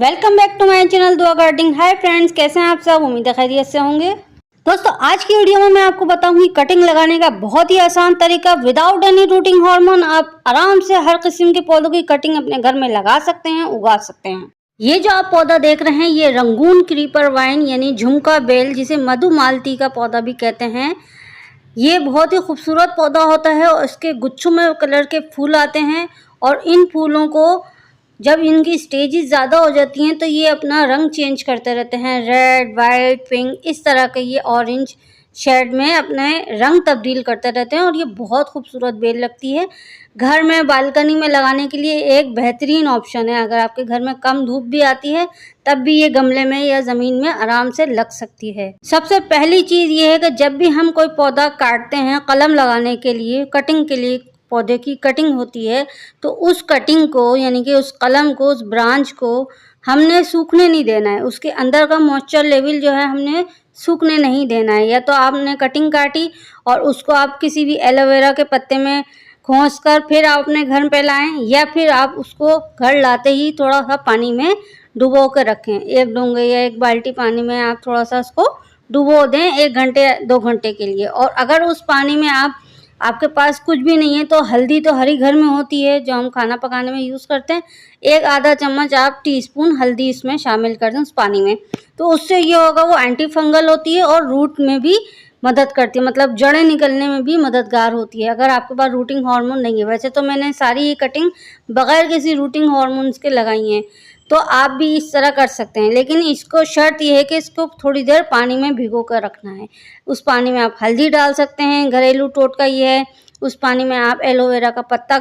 Welcome back to my channel Dua gardening. Hi friends, कैसे हैं आप सब? उम्मीद है खैरियत से होंगे। दोस्तों, आज की वीडियो में मैं आपको बताऊंगी कटिंग लगाने का बहुत ही आसान तरीका। विदाउट एनी रूटिंग हार्मोन आप आराम से हर किस्म के पौधों की कटिंग अपने घर में लगा सकते हैं, उगा सकते हैं। ये जो आप पौधा देख रहे हैं, ये रंगून क्रीपर वाइन यानी झुमका बेल, जिसे मधुमालती का पौधा भी कहते हैं। ये बहुत ही खूबसूरत पौधा होता है और इसके गुच्छों में कलर के फूल आते हैं और इन फूलों को जब इनकी स्टेजेस ज़्यादा हो जाती हैं तो ये अपना रंग चेंज करते रहते हैं। रेड, वाइट, पिंक, इस तरह के ये ऑरेंज शेड में अपने रंग तब्दील करते रहते हैं और ये बहुत खूबसूरत बेल लगती है। घर में बालकनी में लगाने के लिए एक बेहतरीन ऑप्शन है। अगर आपके घर में कम धूप भी आती है तब भी ये गमले में या ज़मीन में आराम से लग सकती है। सबसे पहली चीज़ ये है कि जब भी हम कोई पौधा काटते हैं कलम लगाने के लिए, कटिंग के लिए पौधे की कटिंग होती है, तो उस कटिंग को यानी कि उस कलम को, उस ब्रांच को हमने सूखने नहीं देना है। उसके अंदर का मॉइस्चर लेवल जो है हमने सूखने नहीं देना है। या तो आपने कटिंग काटी और उसको आप किसी भी एलोवेरा के पत्ते में खोस कर फिर आप अपने घर पे लाएं, या फिर आप उसको घर लाते ही थोड़ा सा पानी में डुबो कर रखें। एक डोंगे या एक बाल्टी पानी में आप थोड़ा सा उसको डुबो दें 1 घंटे 2 घंटे के लिए। और अगर उस पानी में आपके पास कुछ भी नहीं है तो हल्दी तो हर घर में होती है जो हम खाना पकाने में यूज़ करते हैं। एक आधा चम्मच आप टीस्पून हल्दी इसमें शामिल कर दें उस पानी में, तो उससे ये होगा वो एंटी फंगल होती है और रूट में भी मदद करती है, मतलब जड़ें निकलने में भी मददगार होती है अगर आपके पास रूटिंग हार्मोन नहीं है। वैसे तो मैंने सारी ये कटिंग बगैर किसी रूटिंग हार्मोन्स के लगाई हैं, तो आप भी इस तरह कर सकते हैं। लेकिन इसको शर्त यह है कि इसको थोड़ी देर पानी में भिगो कर रखना है। उस पानी में आप हल्दी डाल सकते हैं, घरेलू टोटका ये है। उस पानी में आप एलोवेरा का पत्ता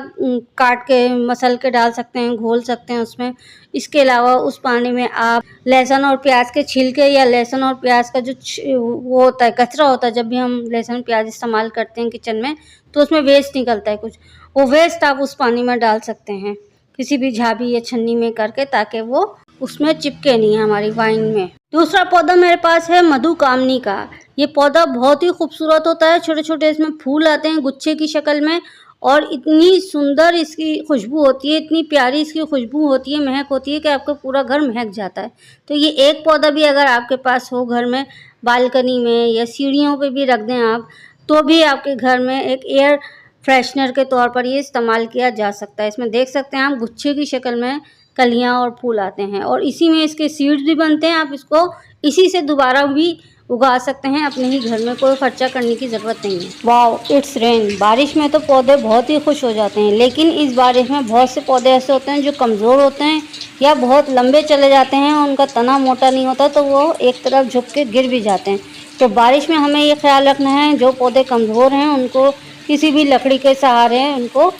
काट के मसल के डाल सकते हैं, घोल सकते हैं उसमें। इसके अलावा उस पानी में आप लहसुन और प्याज के छिलके या लहसुन और प्याज का जो वो होता है, कचरा होता है, जब भी हम लहसुन प्याज इस्तेमाल करते हैं किचन में तो उसमें वेस्ट निकलता है कुछ, वो वेस्ट आप उस पानी में डाल सकते हैं किसी भी झाबी या छन्नी में करके, ताकि वो उसमें चिपके नहीं हमारी वाइन में। दूसरा पौधा मेरे पास है मधुकामनी का। ये पौधा बहुत ही खूबसूरत होता है, छोटे छोटे इसमें फूल आते हैं गुच्छे की शक्ल में और इतनी सुंदर इसकी खुशबू होती है, इतनी प्यारी इसकी खुशबू होती है, महक होती है कि आपका पूरा घर महक जाता है। तो ये एक पौधा भी अगर आपके पास हो घर में, बालकनी में या सीढ़ियों पे भी रख दें आप, तो भी आपके घर में एक एयर फ्रेशनर के तौर पर ये इस्तेमाल किया जा सकता है। इसमें देख सकते हैं आप गुच्छे की शक्ल में कलियां और फूल आते हैं और इसी में इसके सीड्स भी बनते हैं। आप इसको इसी से दोबारा भी उगा सकते हैं अपने ही घर में, कोई खर्चा करने की ज़रूरत नहीं है। Wow, it's rain. बारिश में तो पौधे बहुत ही खुश हो जाते हैं, लेकिन इस बारिश में बहुत से पौधे ऐसे होते हैं जो कमज़ोर होते हैं या बहुत लंबे चले जाते हैं, उनका तना मोटा नहीं होता तो वो एक तरफ झुक के गिर भी जाते हैं। तो बारिश में हमें ये ख्याल रखना है, जो पौधे कमज़ोर हैं उनको किसी भी लकड़ी के सहारे उनको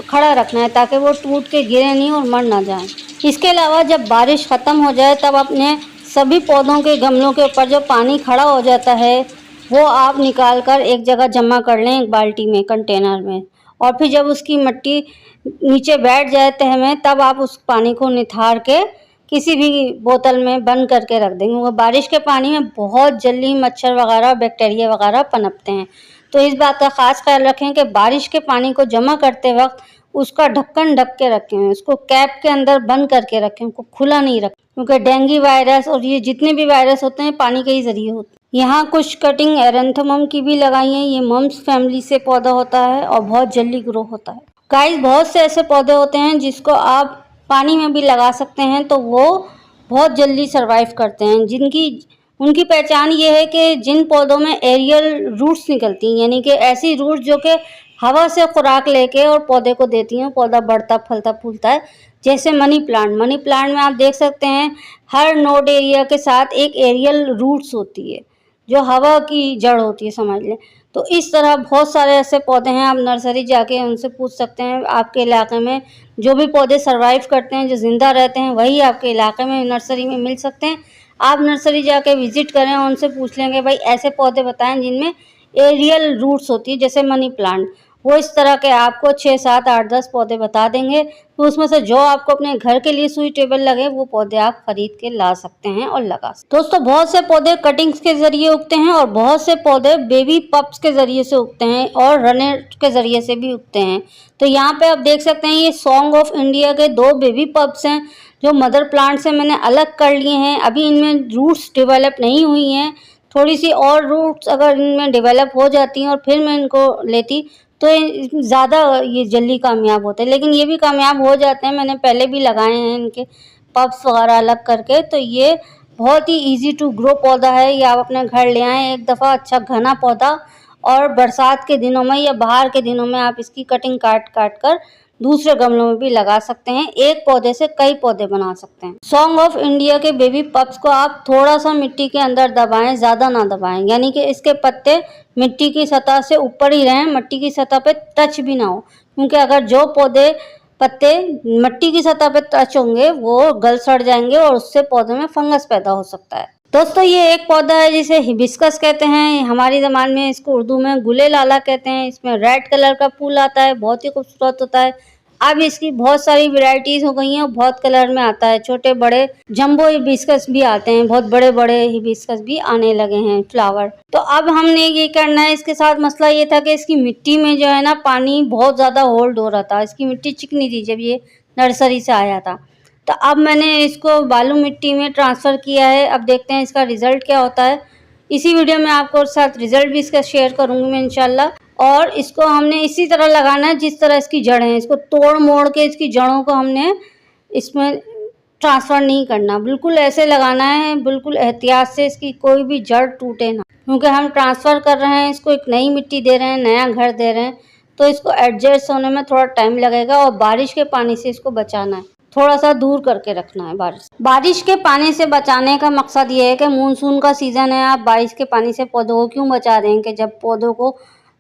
खड़ा रखना है ताकि वो टूट के गिरे नहीं और मर ना जाएं। इसके अलावा जब बारिश ख़त्म हो जाए तब अपने सभी पौधों के गमलों के ऊपर जो पानी खड़ा हो जाता है वो आप निकाल कर एक जगह जमा कर लें, एक बाल्टी में, कंटेनर में। और फिर जब उसकी मिट्टी नीचे बैठ जाए तह में, तब आप उस पानी को निथार के किसी भी बोतल में बंद करके रख देंगे। वो बारिश के पानी में बहुत जल्दी मच्छर वगैरह, बैक्टीरिया वगैरह पनपते हैं, तो इस बात का ख़ास ख्याल रखें कि बारिश के पानी को जमा करते वक्त उसका ढक्कन ढक के रखें, उसको कैप के अंदर बंद करके रखें, उसको खुला नहीं रखें, क्योंकि डेंगू वायरस और ये जितने भी वायरस होते हैं पानी के ही ज़रिए होते हैं। यहाँ कुछ कटिंग एरेंथमम की भी लगाई है। ये मम्स फैमिली से पौधा होता है और बहुत जल्दी ग्रो होता है। गाइस, बहुत से ऐसे पौधे होते हैं जिसको आप पानी में भी लगा सकते हैं तो वो बहुत जल्दी सर्वाइव करते हैं। उनकी पहचान ये है कि जिन पौधों में एरियल रूट्स निकलती हैं, यानी कि ऐसी रूट्स जो कि हवा से खुराक लेके और पौधे को देती हैं, पौधा बढ़ता फलता फूलता है। जैसे मनी प्लांट में आप देख सकते हैं हर नोड एरिया के साथ एक एरियल रूट्स होती है जो हवा की जड़ होती है, समझ लें। तो इस तरह बहुत सारे ऐसे पौधे हैं, आप नर्सरी जाके उनसे पूछ सकते हैं। आपके इलाके में जो भी पौधे सर्वाइव करते हैं, जो ज़िंदा रहते हैं, वही आपके इलाके में नर्सरी में मिल सकते हैं। आप नर्सरी जाके विजिट करें और उनसे पूछ लेंगे भाई ऐसे पौधे बताएं जिनमें एरियल रूट्स होती है, जैसे मनी प्लांट। वो इस तरह के आपको 6, 7, 8, 10 पौधे बता देंगे। तो उसमें से जो आपको अपने घर के लिए सुइटेबल लगे वो पौधे आप खरीद के ला सकते हैं और लगा सकते हैं। दोस्तों बहुत से पौधे कटिंग्स के जरिए उगते हैं और बहुत से पौधे बेबी पप्स के जरिए से उगते हैं और रनर के जरिए से भी उगते हैं। तो यहाँ पे आप देख सकते हैं ये सॉन्ग ऑफ इंडिया के 2 बेबी पप्स हैं जो मदर प्लांट से मैंने अलग कर लिए हैं। अभी इनमें रूट्स डेवलप नहीं हुई हैं, थोड़ी सी और रूट्स अगर इनमें डेवलप हो जाती हैं और फिर मैं इनको लेती तो ज़्यादा ये जल्दी कामयाब होते हैं, लेकिन ये भी कामयाब हो जाते हैं। मैंने पहले भी लगाए हैं इनके पप्स वगैरह अलग करके। तो ये बहुत ही इजी टू ग्रो पौधा है, ये आप अपने घर ले आएँ एक दफ़ा, अच्छा घना पौधा। और बरसात के दिनों में या बाहर के दिनों में आप इसकी कटिंग काट कर दूसरे गमलों में भी लगा सकते हैं। एक पौधे से कई पौधे बना सकते हैं। सॉन्ग ऑफ इंडिया के बेबी पप्स को आप थोड़ा सा मिट्टी के अंदर दबाएं, ज़्यादा ना दबाएं, यानी कि इसके पत्ते मिट्टी की सतह से ऊपर ही रहें, मिट्टी की सतह पे टच भी ना हो, क्योंकि अगर जो पौधे पत्ते मिट्टी की सतह पे टच होंगे वो गल सड़ जाएंगे और उससे पौधे में फंगस पैदा हो सकता है। दोस्तों ये एक पौधा है जिसे हिबिस्कस कहते हैं, हमारी ज़बान में इसको उर्दू में गुले लाला कहते हैं। इसमें रेड कलर का फूल आता है, बहुत ही खूबसूरत होता है। अब इसकी बहुत सारी वैरायटीज हो गई हैं और बहुत कलर में आता है, छोटे बड़े जंबो हिबिस्कस भी आते हैं, बहुत बड़े बड़े हिबिस्कस भी आने लगे हैं फ्लावर। तो अब हमने ये करना है, इसके साथ मसला ये था कि इसकी मिट्टी में जो है ना पानी बहुत ज़्यादा होल्ड हो रहा था, इसकी मिट्टी चिकनी थी जब ये नर्सरी से आया था। तो अब मैंने इसको बालू मिट्टी में ट्रांसफ़र किया है। अब देखते हैं इसका रिज़ल्ट क्या होता है। इसी वीडियो में आपको साथ रिज़ल्ट भी इसका शेयर करूँगी मैं इंशाल्लाह। और इसको हमने इसी तरह लगाना है जिस तरह इसकी जड़ है, इसको तोड़ मोड़ के इसकी जड़ों को हमने इसमें ट्रांसफ़र नहीं करना, बिल्कुल ऐसे लगाना है, बिल्कुल एहतियात से, इसकी कोई भी जड़ टूटे ना, क्योंकि हम ट्रांसफ़र कर रहे हैं, इसको एक नई मिट्टी दे रहे हैं, नया घर दे रहे हैं, तो इसको एडजस्ट होने में थोड़ा टाइम लगेगा। और बारिश के पानी से इसको बचाना है, थोड़ा सा दूर करके रखना है बारिश के पानी से बचाने का मकसद ये है कि मानसून का सीज़न है, आप बारिश के पानी से पौधों को क्यों बचा रहे हैं कि जब पौधों को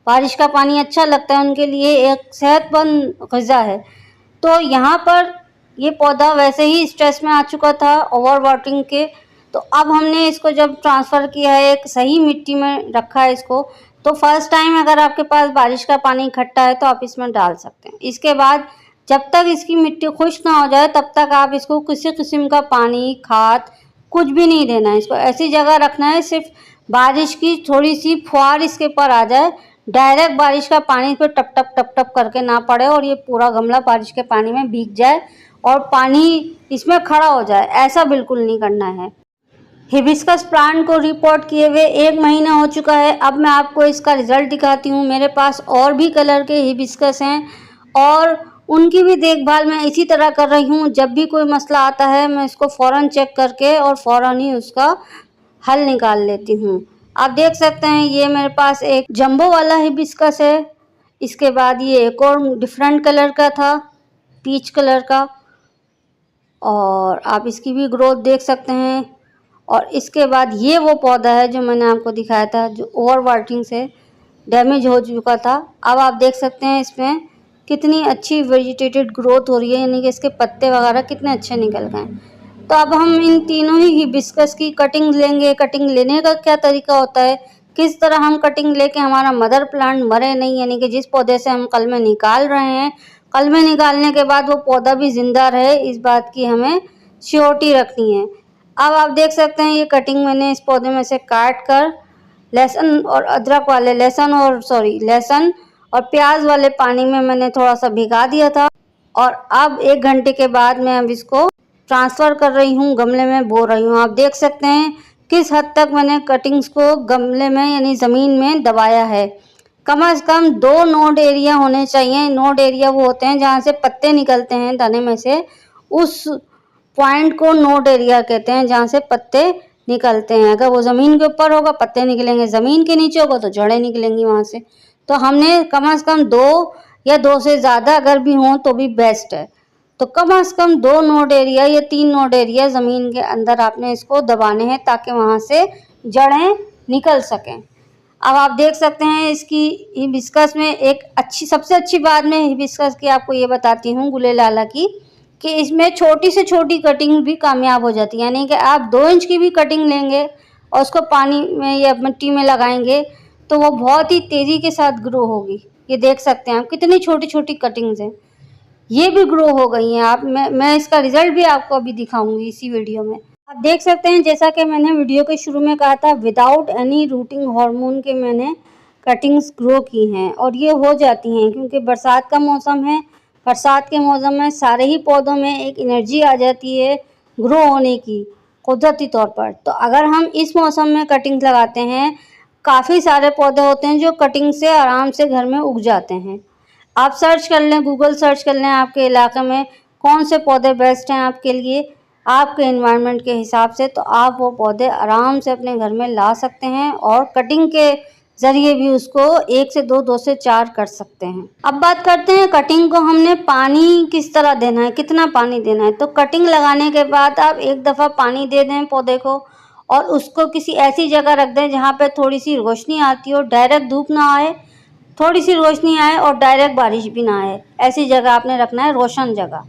बारिश का पानी अच्छा लगता है, उनके लिए एक सेहतमंद ग़िज़ा है। तो यहाँ पर ये पौधा वैसे ही स्ट्रेस में आ चुका था ओवर वाटरिंग के, तो अब हमने इसको जब ट्रांसफ़र किया है, एक सही मिट्टी में रखा है इसको, तो फर्स्ट टाइम अगर आपके पास बारिश का पानी इकट्ठा है तो आप इसमें डाल सकते हैं। इसके बाद जब तक इसकी मिट्टी खुश्क ना हो जाए तब तक आप इसको किसी किस्म का पानी, खाद कुछ भी नहीं देना है। इसको ऐसी जगह रखना है सिर्फ बारिश की थोड़ी सी फुहार इसके ऊपर आ जाए, डायरेक्ट बारिश का पानी पे टप टप टप टप करके ना पड़े और ये पूरा गमला बारिश के पानी में भीग जाए और पानी इसमें खड़ा हो जाए, ऐसा बिल्कुल नहीं करना है। हिबिस्कस प्लांट को रिपोर्ट किए हुए 1 महीना हो चुका है। अब मैं आपको इसका रिज़ल्ट दिखाती हूँ। मेरे पास और भी कलर के हिबिस्कस हैं और उनकी भी देखभाल मैं इसी तरह कर रही हूँ। जब भी कोई मसला आता है मैं इसको फ़ौरन चेक करके और फ़ौरन ही उसका हल निकाल लेती हूँ। आप देख सकते हैं ये मेरे पास एक जंबो वाला हिबिस्कस है, इसके बाद ये एक और डिफरेंट कलर का था, पीच कलर का, और आप इसकी भी ग्रोथ देख सकते हैं। और इसके बाद ये वो पौधा है जो मैंने आपको दिखाया था जो ओवर वाटरिंग से डैमेज हो चुका था। अब आप देख सकते हैं इसमें कितनी अच्छी वेजिटेटेड ग्रोथ हो रही है, यानी कि इसके पत्ते वगैरह कितने अच्छे निकल गए। तो अब हम इन तीनों ही हिबिस्कस की कटिंग लेंगे। कटिंग लेने का क्या तरीका होता है, किस तरह हम कटिंग लेके हमारा मदर प्लांट मरे नहीं, यानी कि जिस पौधे से हम कलमे निकाल रहे हैं, कलमे निकालने के बाद वो पौधा भी ज़िंदा रहे, इस बात की हमें श्योरिटी रखनी है। अब आप देख सकते हैं ये कटिंग मैंने इस पौधे में से काट कर लहसुन और अदरक वाले लहसुन और प्याज वाले पानी में मैंने थोड़ा सा भिगा दिया था। और अब 1 घंटे के बाद मैं अब इसको ट्रांसफ़र कर रही हूँ, गमले में बो रही हूँ। आप देख सकते हैं किस हद तक मैंने कटिंग्स को गमले में यानी ज़मीन में दबाया है। कम से कम 2 नोड एरिया होने चाहिए। नोड एरिया वो होते हैं जहाँ से पत्ते निकलते हैं दाने में से, उस पॉइंट को नोड एरिया कहते हैं जहाँ से पत्ते निकलते हैं। अगर वो ज़मीन के ऊपर होगा पत्ते निकलेंगे, ज़मीन के नीचे होगा तो जड़ें निकलेंगी वहाँ से। तो हमने कम से कम 2 या 2 से ज़्यादा अगर भी हों तो भी बेस्ट है। तो कम से कम 2 नोड एरिया या 3 नोड एरिया ज़मीन के अंदर आपने इसको दबाने हैं ताकि वहाँ से जड़ें निकल सकें। अब आप देख सकते हैं इसकी हिबिस्कस में एक सबसे अच्छी बात मैं हिबिस्कस की आपको ये बताती हूँ गुले लाला की, कि इसमें छोटी से छोटी कटिंग भी कामयाब हो जाती है। यानी कि आप 2 इंच की भी कटिंग लेंगे और उसको पानी में या मिट्टी में लगाएंगे तो वो बहुत ही तेज़ी के साथ ग्रो होगी। ये देख सकते हैं आप कितनी छोटी छोटी कटिंग्स हैं, ये भी ग्रो हो गई हैं। आप मैं इसका रिजल्ट भी आपको अभी दिखाऊंगी इसी वीडियो में। आप देख सकते हैं जैसा कि मैंने वीडियो के शुरू में कहा था, विदाउट एनी रूटिंग हार्मोन के मैंने कटिंग्स ग्रो की हैं और ये हो जाती हैं क्योंकि बरसात का मौसम है। बरसात के मौसम में सारे ही पौधों में एक एनर्जी आ जाती है ग्रो होने की कुदरती तौर पर। तो अगर हम इस मौसम में कटिंग्स लगाते हैं, काफ़ी सारे पौधे होते हैं जो कटिंग से आराम से घर में उग जाते हैं। आप सर्च कर लें, गूगल सर्च कर लें आपके इलाके में कौन से पौधे बेस्ट हैं आपके लिए, आपके एनवायरनमेंट के हिसाब से, तो आप वो पौधे आराम से अपने घर में ला सकते हैं और कटिंग के ज़रिए भी उसको 1 से 2, 2 से 4 कर सकते हैं। अब बात करते हैं कटिंग को हमने पानी किस तरह देना है, कितना पानी देना है। तो कटिंग लगाने के बाद आप एक दफ़ा पानी दे दें पौधे को और उसको किसी ऐसी जगह रख दें जहाँ पे थोड़ी सी रोशनी आती हो, डायरेक्ट धूप ना आए, थोड़ी सी रोशनी आए और डायरेक्ट बारिश भी ना आए, ऐसी जगह आपने रखना है, रोशन जगह।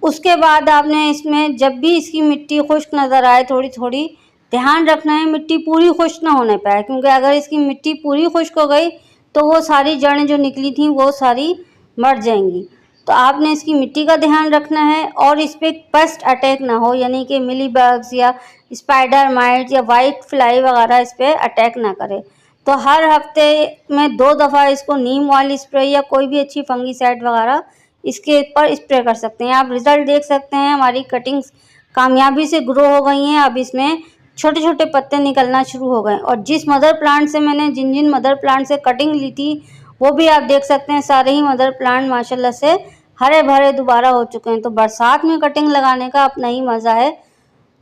उसके बाद आपने इसमें जब भी इसकी मिट्टी खुश्क नज़र आए, थोड़ी थोड़ी ध्यान रखना है मिट्टी पूरी खुश्क ना होने पाए, क्योंकि अगर इसकी मिट्टी पूरी खुश्क हो गई तो वो सारी जड़ें जो निकली थी वो सारी मर जाएंगी। तो आपने इसकी मिट्टी का ध्यान रखना है और इस पर पेस्ट अटैक ना हो, यानी कि मिली बग्स या स्पाइडर माइट या वाइट फ्लाई वगैरह इस पर अटैक ना करे। तो हर हफ्ते में 2 दफ़ा इसको नीम ऑयल स्प्रे या कोई भी अच्छी फंगीसाइड वगैरह इसके ऊपर स्प्रे कर सकते हैं। आप रिज़ल्ट देख सकते हैं, हमारी कटिंग्स कामयाबी से ग्रो हो गई हैं। अब इसमें छोटे छोटे पत्ते निकलना शुरू हो गए और जिस मदर प्लांट से मैंने जिन मदर प्लांट से कटिंग ली थी वो भी आप देख सकते हैं, सारे ही मदर प्लांट माशाल्लाह से हरे भरे दोबारा हो चुके हैं। तो बरसात में कटिंग लगाने का अपना ही मज़ा है।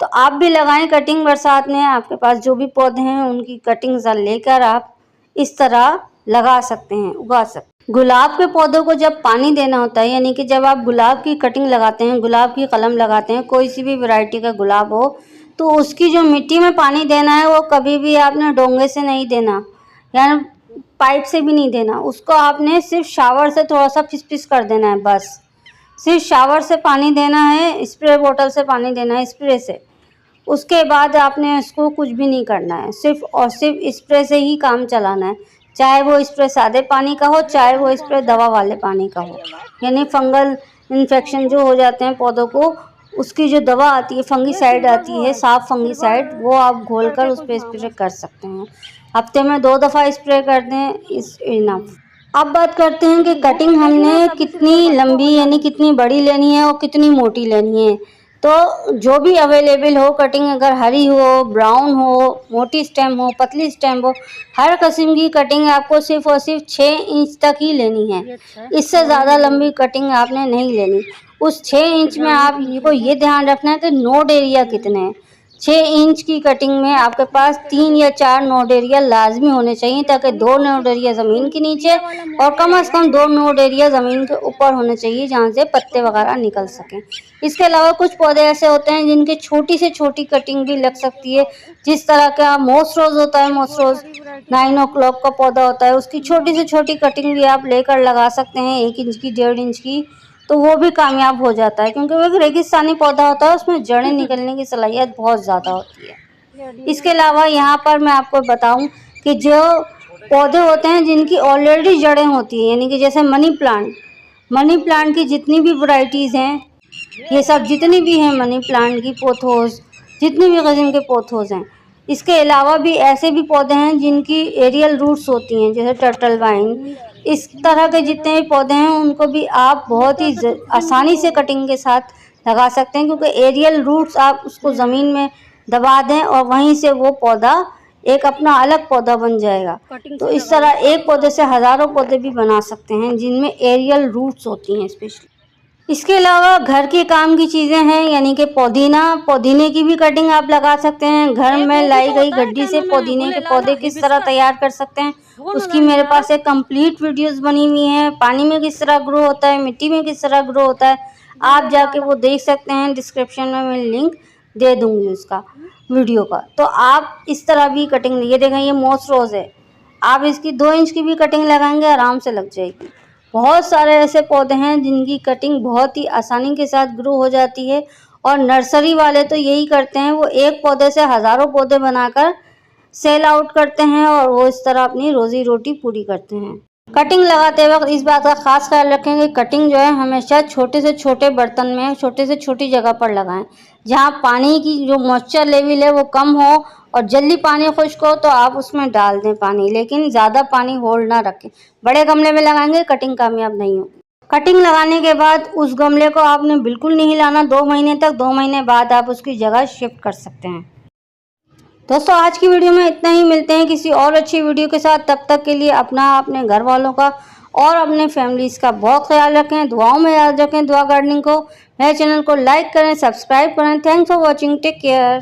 तो आप भी लगाएं कटिंग बरसात में, आपके पास जो भी पौधे हैं उनकी कटिंग्स लेकर आप इस तरह लगा सकते हैं, उगा सकते हैं। गुलाब के पौधों को जब पानी देना होता है, यानी कि जब आप गुलाब की कटिंग लगाते हैं, गुलाब की कलम लगाते हैं, कोई सी भी वैरायटी का गुलाब हो, तो उसकी जो मिट्टी में पानी देना है वो कभी भी आपने डोंगे से नहीं देना, यानी पाइप से भी नहीं देना। उसको आपने सिर्फ शावर से थोड़ा सा फिस कर देना है, बस सिर्फ शावर से पानी देना है, स्प्रे बोतल से पानी देना है, स्प्रे से। उसके बाद आपने इसको कुछ भी नहीं करना है, सिर्फ और सिर्फ स्प्रे से ही काम चलाना है। चाहे वो स्प्रे सादे पानी का हो, चाहे वो स्प्रे दवा वाले पानी का हो। यानी फंगल इन्फेक्शन जो हो जाते हैं पौधों को, उसकी जो दवा आती है, फंगीसाइड आती है, साफ फंगीसाइड, वो आप घोलकर उस पर स्प्रे कर सकते हैं। हफ्ते में 2 दफ़ा स्प्रे कर दें, इस इनफ। अब बात करते हैं कि कटिंग हमने कितनी लंबी यानी कितनी बड़ी लेनी है और कितनी मोटी लेनी है। तो जो भी अवेलेबल हो कटिंग, अगर हरी हो, ब्राउन हो, मोटी स्टेम हो, पतली स्टेम हो, हर किस्म की कटिंग आपको सिर्फ और सिर्फ 6 इंच तक ही लेनी है। इससे ज़्यादा लंबी कटिंग आपने नहीं लेनी। उस 6 इंच में आप ये ध्यान रखना है कि नोड एरिया कितने हैं। 6 इंच की कटिंग में आपके पास 3 या 4 नोड एरिया लाजमी होने चाहिए, ताकि 2 नोड एरिया ज़मीन के नीचे और कम से कम 2 नोड एरिया ज़मीन के ऊपर होने चाहिए, जहाँ से पत्ते वगैरह निकल सकें। इसके अलावा कुछ पौधे ऐसे होते हैं जिनके छोटी से छोटी कटिंग भी लग सकती है, जिस तरह का मोस रोज़ होता है, मोस रोज़ 9 o'clock का पौधा होता है, उसकी छोटी से छोटी कटिंग भी आप लेकर लगा सकते हैं, 1 इंच की, 1.5 इंच की, तो वो भी कामयाब हो जाता है, क्योंकि वो एक रेगिस्तानी पौधा होता है, उसमें जड़ें निकलने की सलाहियत बहुत ज़्यादा होती है। इसके अलावा यहाँ पर मैं आपको बताऊँ कि जो पौधे होते हैं जिनकी ऑलरेडी जड़ें होती हैं, यानी कि जैसे मनी प्लांट की जितनी भी वैरायटीज़ हैं, ये सब जितनी भी हैं मनी प्लांट की पोथोस, जितनी भी किस्म के पोथोस हैं। इसके अलावा भी ऐसे भी पौधे हैं जिनकी एरियल रूट्स होती हैं, जैसे टर्टल वाइन, इस तरह के जितने भी पौधे हैं उनको भी आप बहुत ही आसानी से कटिंग के साथ लगा सकते हैं, क्योंकि एरियल रूट्स आप उसको ज़मीन में दबा दें और वहीं से वो पौधा एक अपना अलग पौधा बन जाएगा। तो इस तरह एक पौधे से हज़ारों पौधे भी बना सकते हैं जिनमें एरियल रूट्स होती हैं स्पेशली। इसके अलावा घर के काम की चीज़ें हैं, यानी कि पुदीने की भी कटिंग आप लगा सकते हैं। घर में लाई गई गड्डी से पुदीने के पौधे किस तरह तैयार कर सकते हैं, उसकी मेरे पास एक कंप्लीट वीडियोस बनी हुई हैं। पानी में किस तरह ग्रो होता है, मिट्टी में किस तरह ग्रो होता है, आप जाके वो देख सकते हैं। डिस्क्रिप्शन में मैं लिंक दे दूँगी उसका वीडियो का। तो आप इस तरह भी कटिंग, ये देखें ये मोस रोज़ है, आप इसकी 2 इंच की भी कटिंग लगाएंगे आराम से लग जाएगी। बहुत सारे ऐसे पौधे हैं जिनकी कटिंग बहुत ही आसानी के साथ ग्रो हो जाती है, और नर्सरी वाले तो यही करते हैं, वो एक पौधे से हज़ारों पौधे बनाकर सेल आउट करते हैं और वो इस तरह अपनी रोज़ी रोटी पूरी करते हैं। कटिंग लगाते वक्त इस बात का खास ख्याल रखें कि कटिंग जो है हमेशा छोटे से छोटे बर्तन में, छोटे से छोटी जगह पर लगाएं, जहां पानी की जो मॉइस्चर लेवल है वो कम हो और जल्दी पानी खुश्क हो तो आप उसमें डाल दें पानी, लेकिन ज़्यादा पानी होल्ड ना रखें। बड़े गमले में लगाएंगे कटिंग कामयाब नहीं होगी। कटिंग लगाने के बाद उस गमले को आपने बिल्कुल नहीं हिलाना 2 महीने तक। 2 महीने बाद आप उसकी जगह शिफ्ट कर सकते हैं। दोस्तों आज की वीडियो में इतना ही। मिलते हैं किसी और अच्छी वीडियो के साथ। तब तक के लिए अपना, अपने घर वालों का और अपने फैमिलीज का बहुत ख्याल रखें। दुआओं में याद रखें दुआ गार्डनिंग को। मेरे चैनल को लाइक करें, सब्सक्राइब करें। Thanks for watching. Take care.